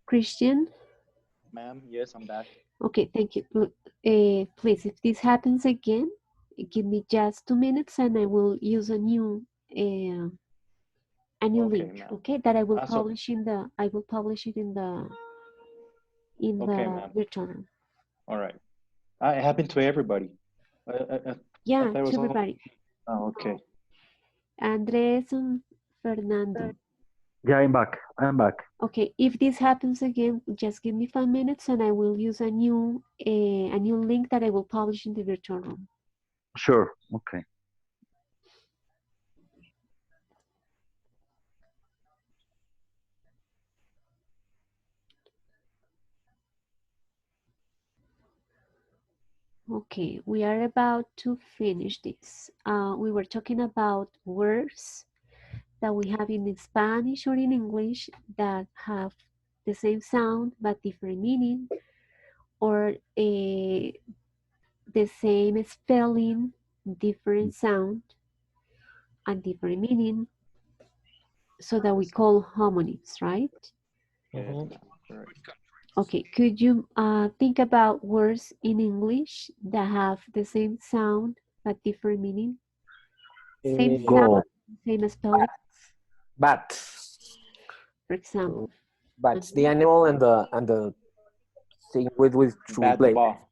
Christian? Ma'am, yes, I'm back. Okay, thank you. Please, if this happens again, give me just 2 minutes and I will use uh, a new Okay, link. ma'am. Okay, that I will So, publish I will publish it in okay, the ma'am. virtual room. All right. It happened to everybody. I Yeah, thought it to was only. everybody. Oh, okay. Andres and Fernando. Yeah, I'm back. I'm back. Okay, if this happens again, just give me 5 minutes and I will use a new link that I will publish in the virtual room. Sure. Okay. Okay, we are about to finish this. We were talking about words that we have in Spanish or in English that have the same sound but different meaning, or the same spelling, different sound, and different meaning, so that we call homonyms, right? Yes, ma'am. Correct. Okay, could you think about words in English that have the same sound but different meaning? Same Goal. sound, same spelling, Bat. for example. Bats. The animal and the thing with two Bat the blades. ball.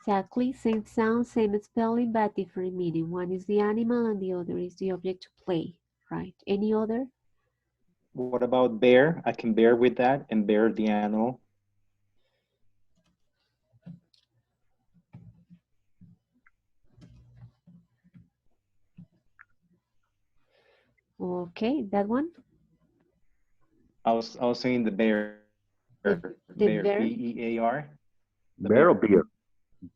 Exactly, same sound, same spelling, but different meaning. One is the animal and the other is the object to play, right? Any other? What about bear? I can bear with that and bear the animal. Okay, that one. I was saying the bear. The Bear. verb. B-E-A-R. The Bear or bear. beer?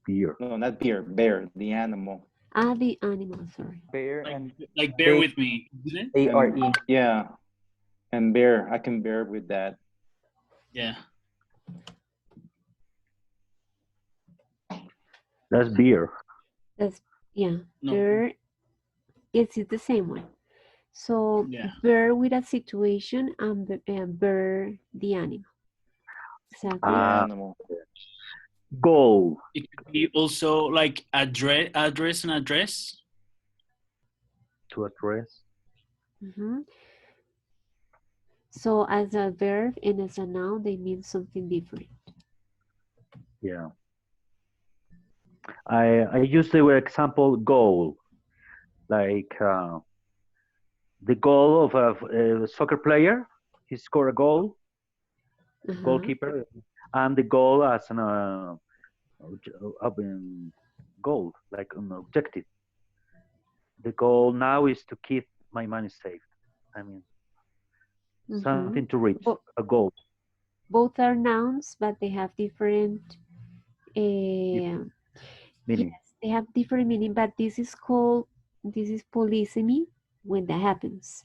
Beer. No, not beer. Bear. The animal. The animal, sorry. Bear Like, and like bear with me, isn't it? A-R-E. Yeah. And bear. I can bear with that. Yeah. That's beer. That's, yeah, No. bear, it's the same one. So Yeah. bear with a situation and bear the animal. Exactly. The animal. Goal. It could be also like address and address. To address. Mm-hmm. So as a verb and as a noun, they mean something different. Yeah. I use the example goal, like the goal of a soccer player. He scored a goal, goalkeeper, and the goal as an goal, like an objective. The goal now is to keep my money safe. I mean, something to reach, a goal. Both are nouns, but they have different Meaning. yes, they have different meaning, but this is polysemy when that happens.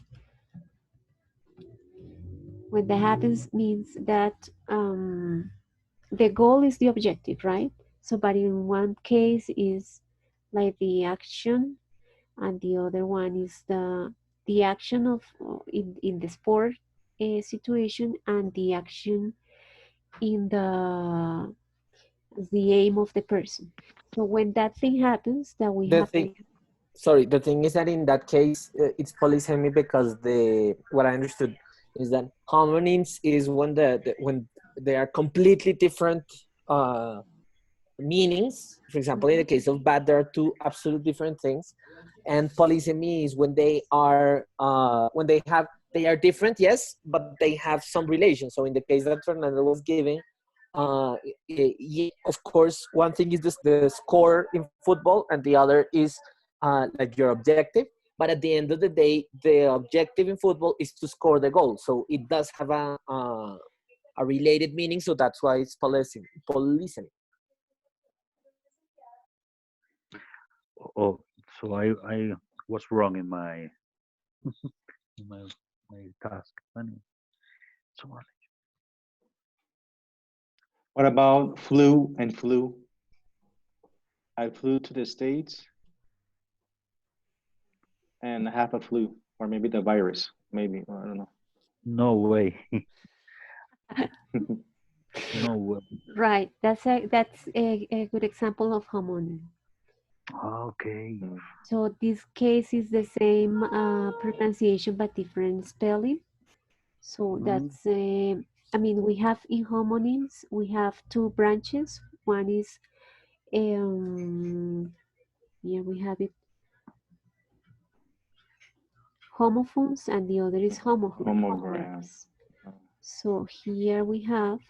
When that happens means that the goal is the objective, right? So, but in one case is like the action, and the other one is the action of in the sport situation, and the action in the aim of the person. So when that thing happens, that we have The thing is that in that case, it's polysemy because what I understood is that homonyms is when they are completely different meanings. For example, in the case of bad, there are two absolute different things, and polysemy is when they are they are different, yes, but they have some relation. So in the case that Fernando was giving, of course, one thing is the score in football, and the other is like your objective. But at the end of the day, the objective in football is to score the goal. So it does have a related meaning. So that's why it's polysemy. Oh, so I was wrong in my in my task. Anyway, so What about flu and flu? I flew to the States and have a flu, or maybe the virus, maybe, I don't know. no way. No. Right. That's a good example of homonym. Okay. So this case is the same pronunciation but different spelling. So that's I mean we have in homonyms we have two branches. One is here we have it homophones and the other is homographs. So here we have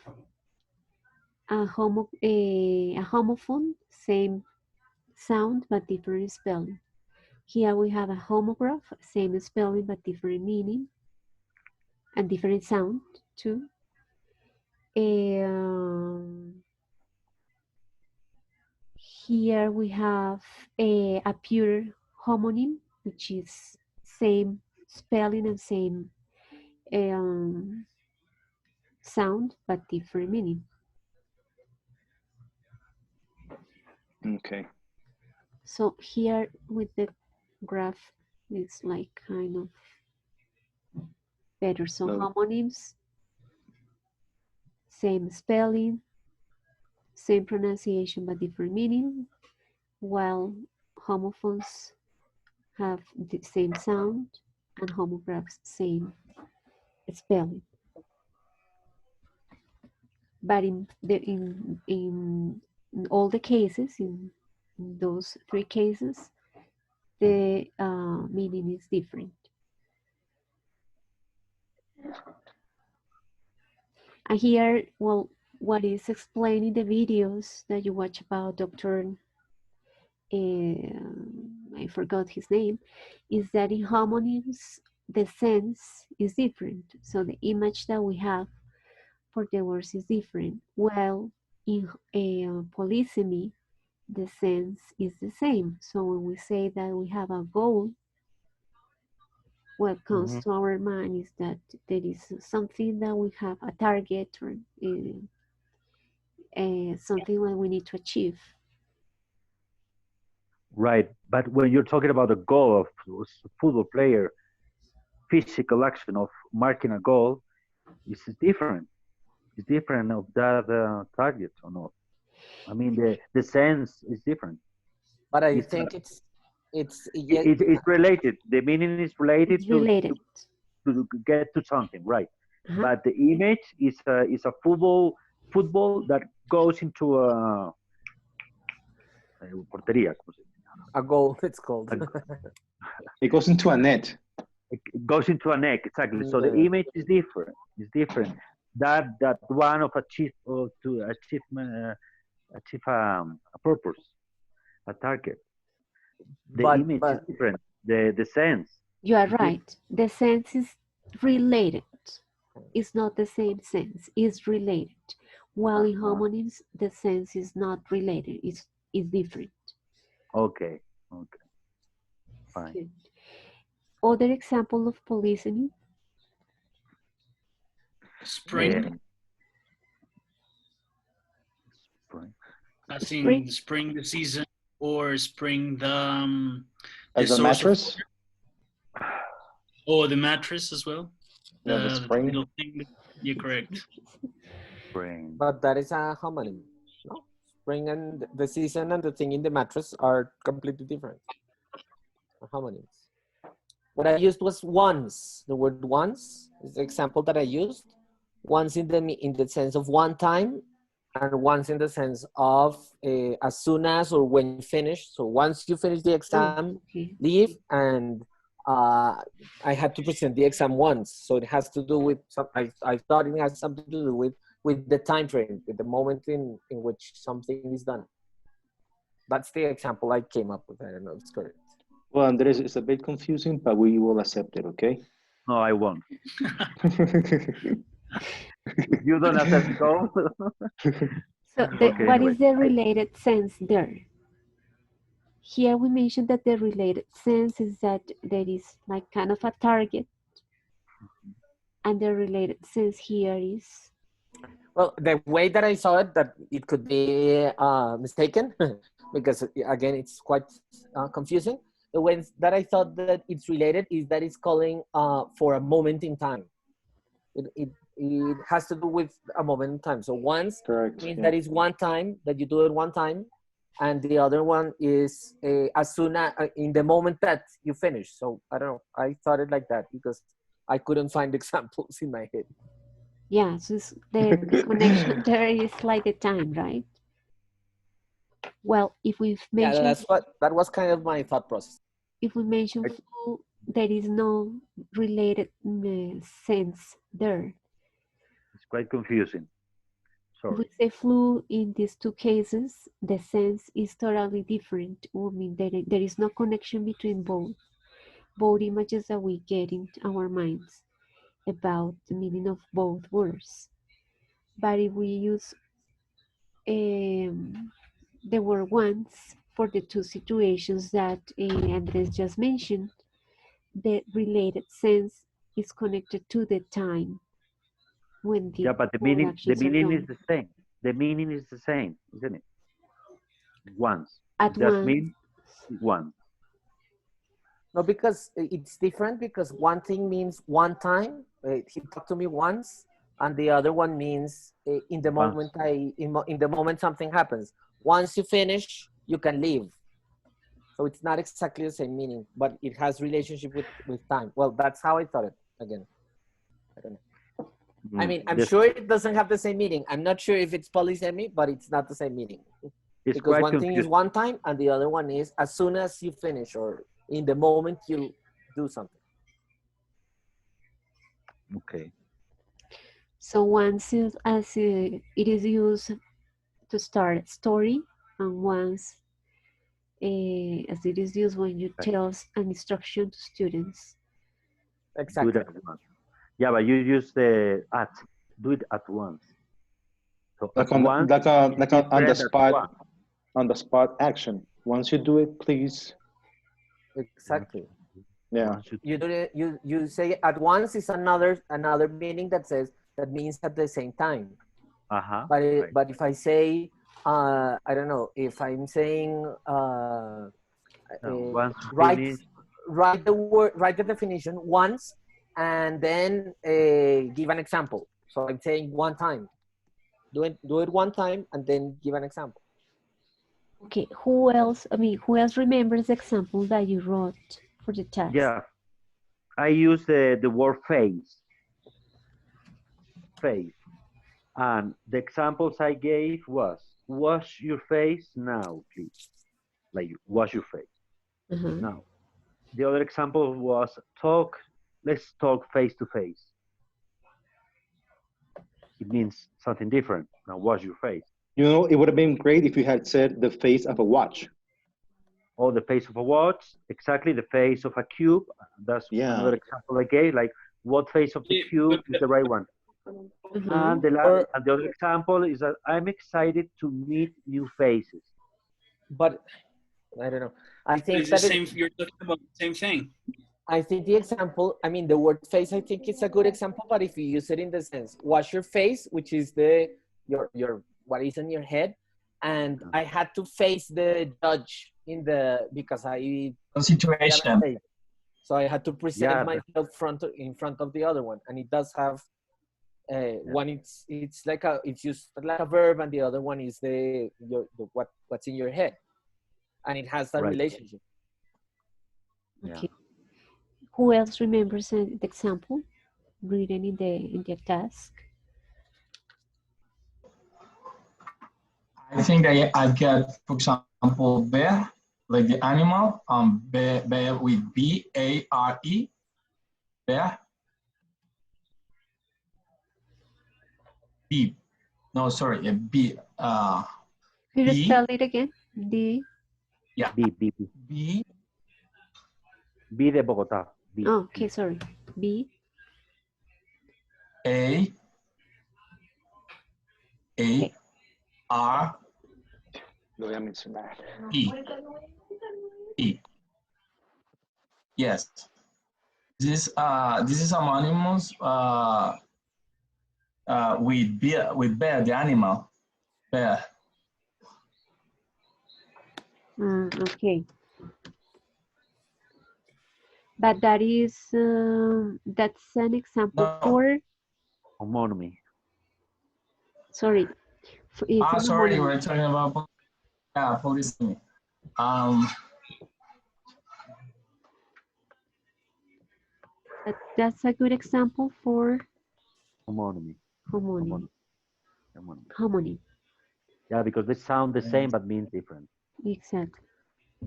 a homophone, same sound but different spelling. Here we have a homograph, same spelling but different meaning and different sound too. Here we have a pure homonym, which is same spelling and same um, sound but different meaning. Okay. So here with the graph, it's like kind of better. So homonyms, same spelling, same pronunciation but different meaning, while homophones have the same sound and homographs same spelling. But in all the cases, in those three cases, the meaning is different. And here, well, what is explained in the videos that you watch about Dr. I forgot his name, is that in homonyms, the sense is different. So the image that we have for the words is different. Well, in polysemy, the sense is the same. So when we say that we have a goal, what comes to our mind is that there is something that we have a target or something that we need to achieve. Right. But when you're talking about a goal of a football player, physical action of marking a goal is different. It's different of that target or not. I mean, the sense is different. But I It's think yeah, it's related. The meaning is related It's related. to get to something, right? Uh-huh. But the image is a football that goes into a portería. a goal, it's called. It goes into a net. It goes into a neck, exactly. So the Yeah. image is different. It's different. That one of achieve to achieve a purpose, a target. The image is But different. The sense You are is different. right. The sense is related. It's not the same sense. It's related. While in Uh-huh. homonyms, the sense is not related. It's different. Okay. Okay. Fine. Good. Other example of polysemy? Spring, Spring. as Spring. in spring the season, or spring the As a source of mattress? or the mattress as well. Yeah, the The spring. little thing. You're correct. Spring. but that is a homonym. No, spring and the season and the thing in the mattress are completely different. Homonyms. What I used was once. The word once is the example that I used. Once in the sense of one time, and once in the sense of as soon as or when you finish. So once you finish the exam, Okay. leave, and I had to present the exam once. So it has to do with some. I thought it has something to do with the time frame, with the moment in which something is done. That's the example I came up with. I don't know if it's correct. Well, Andres, it's a bit confusing, but we will accept it, okay? No, I won't. If you don't accept go. So Okay, what anyway. is the related sense there? Here we mentioned that the related sense is that there is like kind of a target, and the related sense here is Well, the way that I saw it, that it could be mistaken, because again, it's quite confusing. The way that I thought that it's related is that it's calling for a moment in time. It it has to do with a moment in time. So once Correct. means Yeah. that is one time that you do it one time, and the other one is as soon as in the moment that you finish. So I don't know. I thought it like that because I couldn't find examples in my head. Yeah, so the connection there is like the time, right? Well, if we've Yeah, mentioned that was kind of my thought process. if we mention flu, there is no related sense there. It's quite confusing. If Sorry. we say flu in these two cases, the sense is totally different. I mean, there is no connection between both images that we get in our minds about the meaning of both words. But if we use the word once for the two situations that Andres just mentioned, the related sense is connected to the time when the Yeah, but both the actions are meaning is done. the same. The meaning is the same, isn't it? Once. At Just once, mean once. No, because it's different because one thing means one time, he talked to me once, and the other one means in the Once. moment in the moment something happens. Once you finish, you can leave. So it's not exactly the same meaning, but it has relationship with time. Well, that's how I thought it again. I don't know. I mean, I'm This sure it doesn't have the same meaning. I'm not sure if it's polysemy, but it's not the same meaning. is Because quite one thing is confusing. one time and the other one is as soon as you finish or in the moment you do something. Okay. so once is, as it is used to start a story, and once as it is used when you tell an instruction to students. Do it Exactly. at once. Yeah, but you use the at. Do it at once. So Like at on once is like different at one. on the spot action. Once you do it, please. Exactly. Yeah. Once you You do it, you say at once is another meaning that says that means at the same time. But right. but if I say I don't know if I'm saying No, once you write finish, write the definition once and then give an example. So I'm saying one time. Do it one time and then give an example. Okay, who else? I mean, who else remembers the example that you wrote for the test? yeah, I use the word face, face. And the examples I gave was wash your face now, please. Like wash your face Uh-huh. now. The other example was talk, let's talk face to face. It means something different. Now wash your face. You know, it would have been great if you had said the face of a watch. Or the face of a watch, exactly the face of a cube. That's Yeah. another example I gave, like what face of the Yeah, cube is the right one. Uh-huh. And the last Or and the other example is that I'm excited to meet new faces. but I don't know. I but think it's the that same. You're talking about the same thing. I think the example, I mean, the word face, I think it's a good example, but if you use it in the sense, wash your face, which is your what is in your head, and I had to face the judge because I got a Situation. face. So I had to present Yeah, myself in front of the other one, and it does have one. It's like it's used like a verb, and the other one is what's in your head, and it has that right. relationship. Yeah. Okay. Who else remembers the example written in the task? I think I get, for example, bear, like the animal, bear with B-A-R-E, bear, B, no, sorry, a B, Could you B, spell it again? D. yeah, B. B, B de Bogotá. B. Oh, okay, sorry. B. A, Okay. R, Lo voy a mencionar. E, E. Yes. This is anonymous with bear, the animal, bear. Okay. But that is that's an example No, for Homonymy. Sorry. It's an Sorry, homonymy. we're talking about polysemy. That's a good example for Homonymy. homonymy. Homonymy. Homonymy. Yeah, because they sound the same but mean different. Exactly.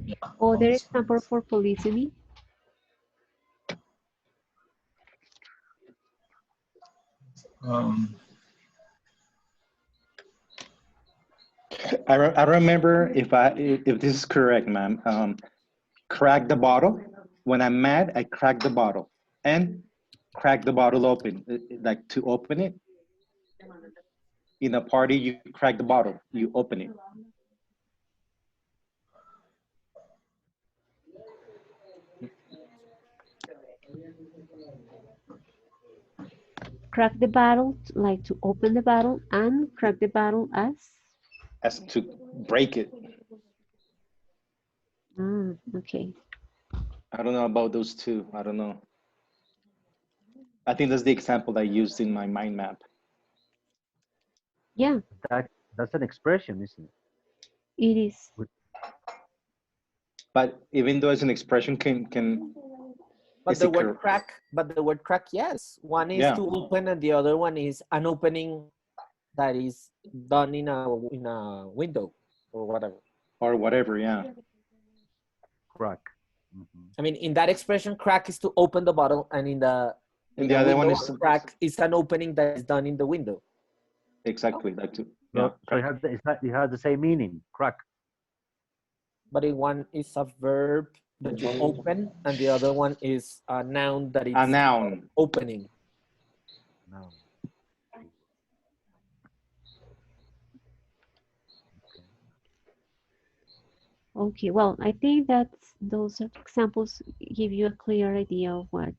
Yeah. Other example for polysemy. I remember if this is correct, ma'am. Crack the bottle. When I'm mad, I crack the bottle and crack the bottle open. Like to open it. In a party, you crack the bottle. You open it. Crack the bottle, like to open the bottle, and crack the bottle As to break it. okay. I don't know about those two. I don't know. I think that's the example I used in my mind map. Yeah, That's an expression, isn't it? it is. But even though it's an expression, But the word crack, yes. One is Yeah. to open, and the other one is an opening that is done in a window or whatever. Or whatever, yeah. Crack. I mean, in that expression, crack is to open the bottle, and in the other one window, is crack is an opening that is done in the window. exactly that too. Yeah. So it has the same meaning. Crack. But in one is a verb that you open, and the other one is a noun that is A noun. opening. No. Okay, well, I think that those examples give you a clear idea of what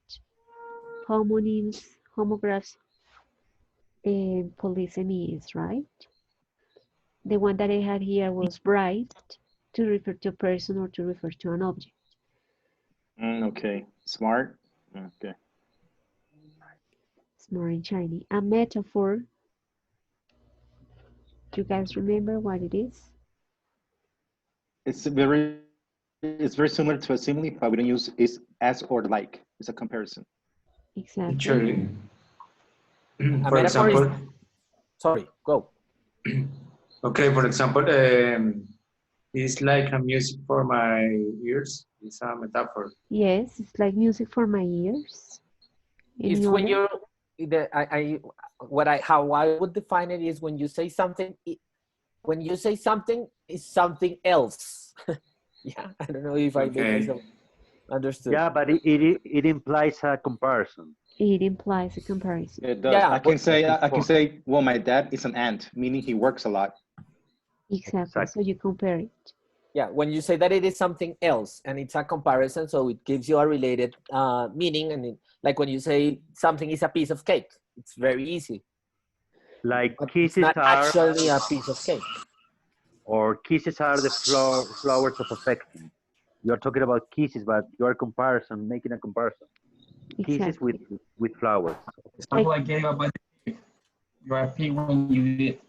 homonyms, homographs, and polysemy is, right? The one that I had here was bright to refer to a person or to refer to an object. Okay. Smart. Okay. Smart and shiny. A metaphor. Do you guys remember what it is? It's very similar to a simile, but we don't use is as or like. It's a comparison. Exactly. Actually, A for metaphor example, sorry, go. okay, for example, it's like a music for my ears. It's a metaphor. Yes, it's like music for my ears. Any It's when other? you're how I would define it is when you say something. When you say something is something else. Yeah, I don't know if I make Okay. myself understood. Yeah, but it implies a comparison. It implies a comparison. It does. Yeah, I can but- say, well, my dad is an ant, meaning he works a lot. Exactly. So you compare it. Yeah, when you say that it is something else and it's a comparison, so it gives you a related meaning. And like when you say something is a piece of cake, it's very easy. Like But it's kisses not are, actually a piece of cake. or kisses are the flowers of affection. You're talking about kisses, but you're making a comparison. Kisses Exactly. with flowers. Example I gave about the pig. You're a pig when you eat it.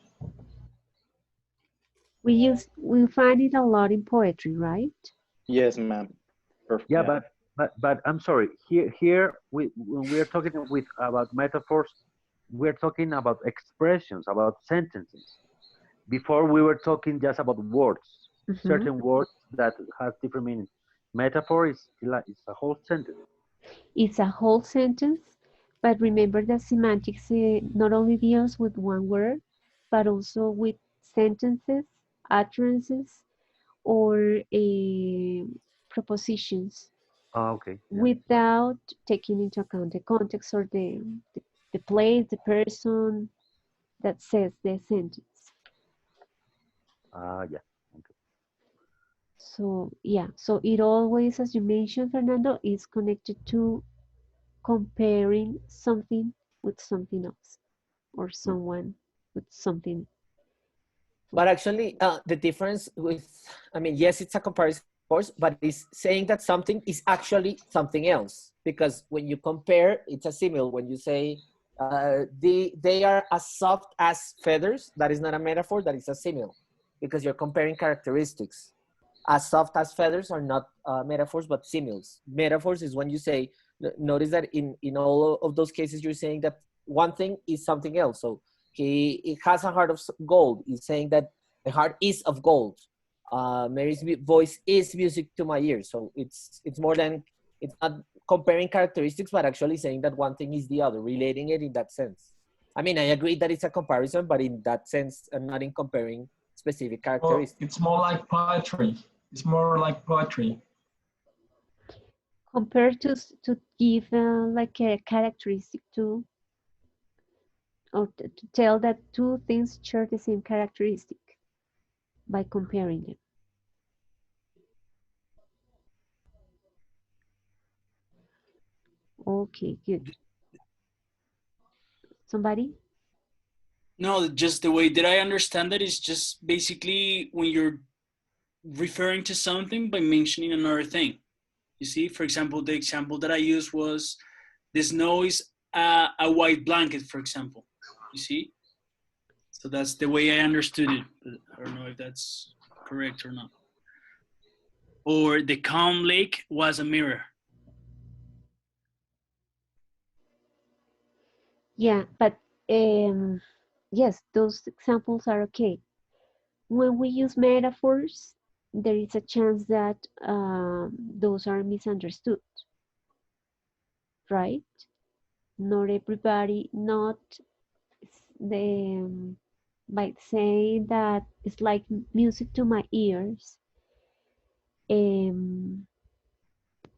We find it a lot in poetry, right? Yes, ma'am. Perfect. Yeah, but I'm sorry. Here when we're talking about metaphors, we're talking about expressions, about sentences. Before we were talking just about words, certain words that have different meanings. Metaphor is a whole sentence. It's a whole sentence, but remember that semantics not only deals with one word, but also with sentences, utterances, or propositions Okay. Yeah. without taking into account the context or the place, the person that says the sentence. Yeah. Okay. So yeah, so it always, as you mentioned, Fernando, is connected to comparing something with something else or someone with something. But actually, the difference with, I mean, yes, it's a comparison, of course, but it's saying that something is actually something else. Because when you compare, it's a simile. When you say They are as soft as feathers. That is not a metaphor, that is a simile, because you're comparing characteristics. As soft as feathers are not metaphors, but similes. Metaphors is when you say, notice that in all of those cases, you're saying that one thing is something else. So it has a heart of gold. It's saying that the heart is of gold. Mary's voice is music to my ears. So it's more than, it's not comparing characteristics, but actually saying that one thing is the other, relating it in that sense. I mean, I agree that it's a comparison, but in that sense, and not in comparing specific Well, characteristics. it's more like poetry. It's more like poetry. Compared to give like a characteristic to, or to tell that two things share the same characteristic by comparing them. Okay, good. Somebody? No, just the way that I understand it is just basically when you're referring to something by mentioning another thing. You see, for example, the example that I used was the snow is a white blanket, for example. You see? So that's the way I understood it. But I don't know if that's correct or not. Or the calm lake was a mirror. Yeah, but yes, those examples are okay. When we use metaphors, there is a chance that those are misunderstood, right? Not everybody, not the by saying that it's like music to my ears, um,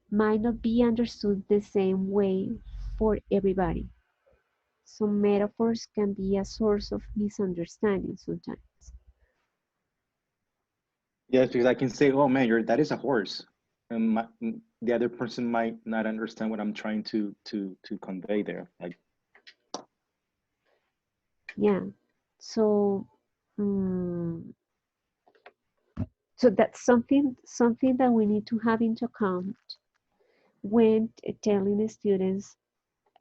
might not be understood the same way for everybody. So metaphors can be a source of misunderstanding sometimes. Yes, because I can say, "Oh man, that is a horse," and the other person might not understand what I'm trying to convey there. Like, Yeah. So, um, so that's something that we need to have into account when telling the students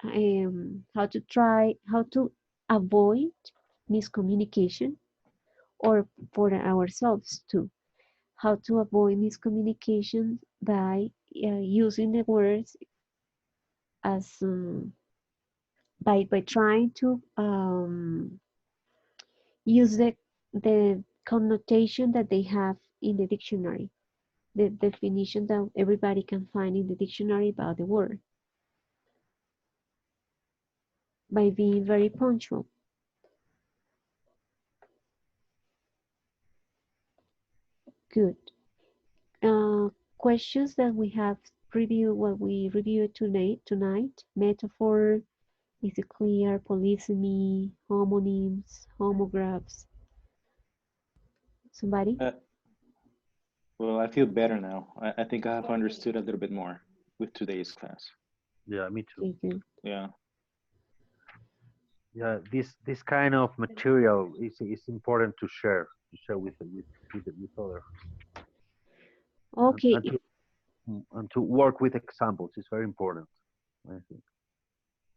how to avoid miscommunication, or for ourselves too, how to avoid miscommunication by using the words as by trying to use the connotation that they have in the dictionary, the definition that everybody can find in the dictionary about the word, by being very punctual. Good. Questions that we have reviewed, what we reviewed tonight: metaphor, is it clear, polysemy, homonyms, homographs. Somebody? uh, well, I feel better now. I think I have understood a little bit more with today's class. Yeah, me too. Okay, good. Yeah. Yeah, this kind of material is important to share with other, and, Okay, and to and to work with examples is very important, I think.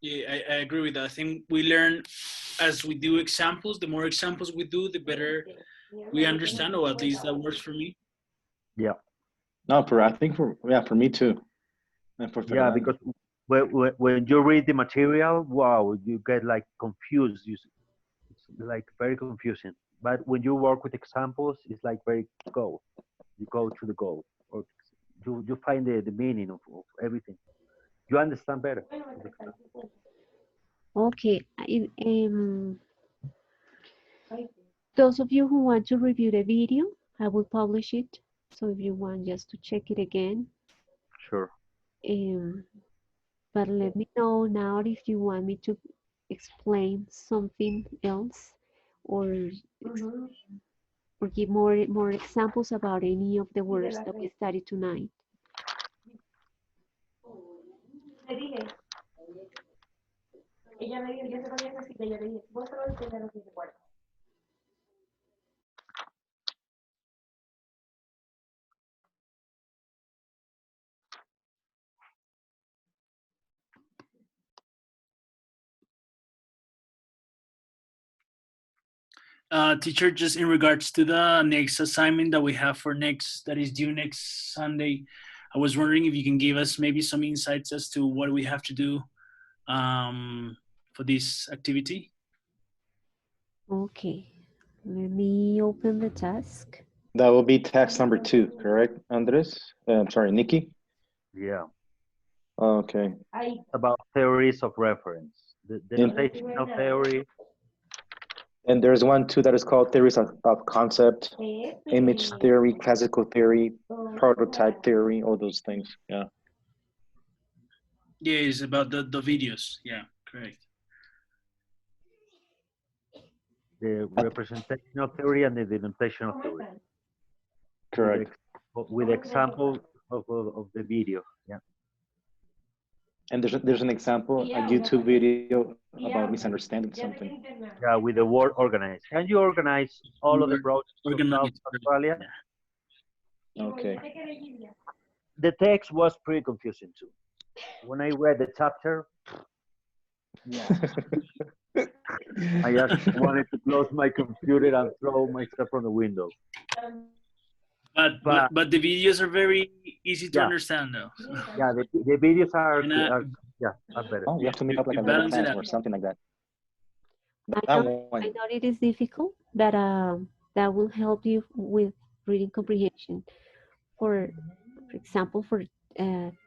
Yeah, I agree with that. I think we learn as we do examples. The more examples we do, the better we understand, or at least that works for me. Yeah, No, I think for me too, and for yeah, Fernando. because when you read the material, wow, you get like confused. It's like very confusing. But when you work with examples, it's like very go. You go to the goal, or you find the meaning of everything. You understand better with examples. okay. Those of you who want to review the video, I will publish it. So if you want just to check it again, Sure. um, but let me know now if you want me to explain something else, or or give more examples about any of the words that we studied tonight. Teacher, just in regards to the next assignment that we have for next, that is due next Sunday, I was wondering if you can give us maybe some insights as to what we have to do for this activity. Okay, let me open the task. That will be task number 2, correct, Andres? I'm sorry, Nikki? Yeah. Okay. About theories of reference. The notational theory. And there's one too that is called theories of concept, image theory, classical theory, prototype theory, all those things. Yeah. Yeah, it's about the videos. Yeah, correct. The representational theory and the denotational theory. Correct. With example of the video. Yeah. And there's an example, a YouTube video about misunderstanding something. Yeah, with the word organized. Can you organize all of the projects of South Organized. Australia? Okay. The text was pretty confusing too. When I read the chapter, yeah, I just wanted to close my computer and throw myself from the window. But the videos are very easy to yeah, understand though. yeah, the videos are better. Oh, we have to make up like a you little balance it class out. or something like that. I That know one. it is difficult, but that will help you with reading comprehension. For example, for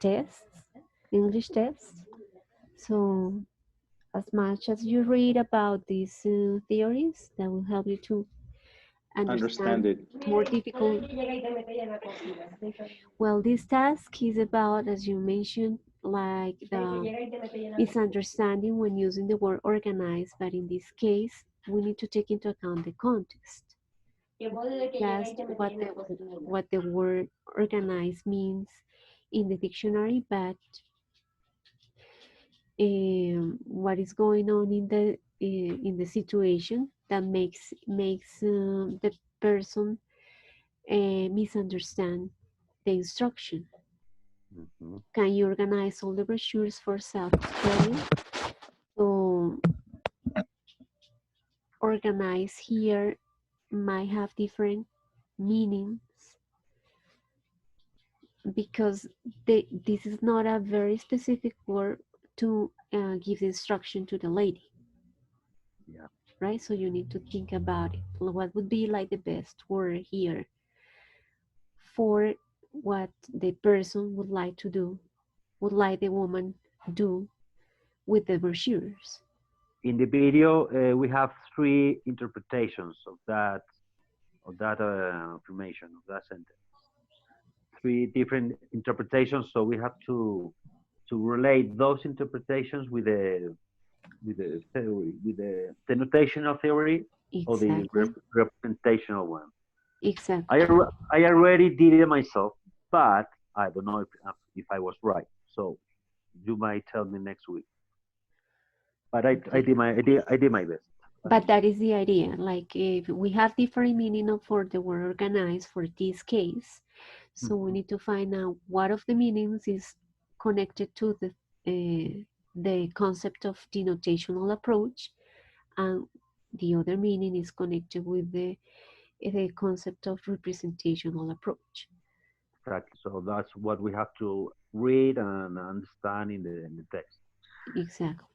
tests, English tests. So as much as you read about these theories, that will help you to Understand understand it. more difficult. Well, this task is about, as you mentioned, like the misunderstanding when using the word organized, but in this case, we need to take into account the context. Just what the word organized means in the dictionary, but what is going on in the situation that makes the person misunderstand the instruction. Mhm. Can you organize all the brochures for South Australia? So organize here might have different meanings because this is not a very specific word to give the instruction to the lady. Yeah. Right? So you need to think about it. What would be like the best word here for what the person would like to do, would like the woman do with the brochures? In the video, we have 3 interpretations of that affirmation, of that sentence. 3 different interpretations. So we have to relate those interpretations with the theory, with the denotational theory or the Exactly. representational one. Exactly. I already did it myself, but I don't know if I was right. So you might tell me next week. But I Okay. did my best. But that is the idea. Like if we have different meaning for the word organized for this case, so we need to find out what of the meanings is connected to the concept of denotational approach, and the other meaning is connected with the concept of representational approach. Exactly. So that's what we have to read and understand in the text. Exactly.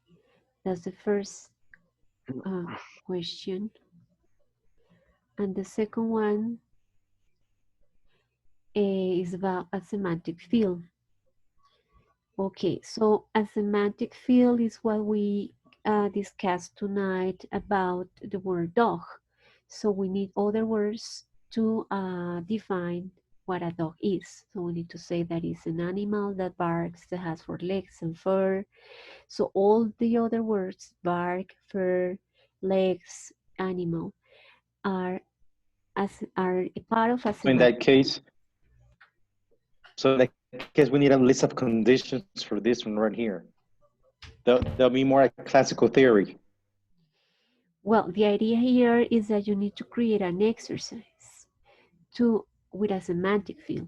That's the first question. And the second one is about a semantic field. Okay, so a semantic field is what we discussed tonight about the word dog. So we need other words to define what a dog is. So we need to say that it's an animal that barks, that has 4 legs and fur. So all the other words, bark, fur, legs, animal, are a part of a So in semantic. that case, we need a list of conditions for this one right here. There'll be more a classical theory. Well, the idea here is that you need to create an exercise with a semantic field.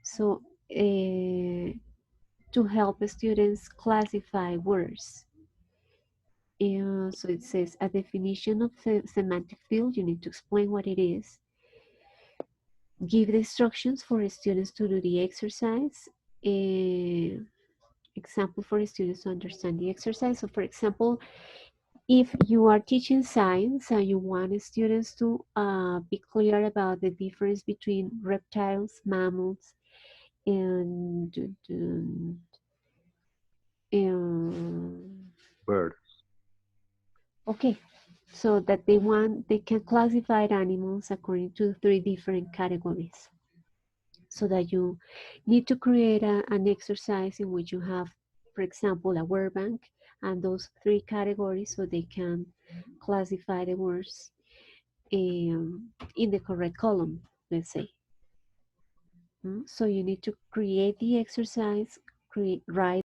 So to help students classify words. So it says a definition of the semantic field. You need to explain what it is. Give the instructions for students to do the exercise. Example for students to understand the exercise. So for example, if you are teaching science and you want students to be clear about the difference between reptiles, mammals, and Bird. okay, so that they can classify animals according to 3 different categories. So that you need to create an exercise in which you have, for example, a word bank and those 3 categories so they can classify the words in the correct column, let's say. So you need to create the exercise, write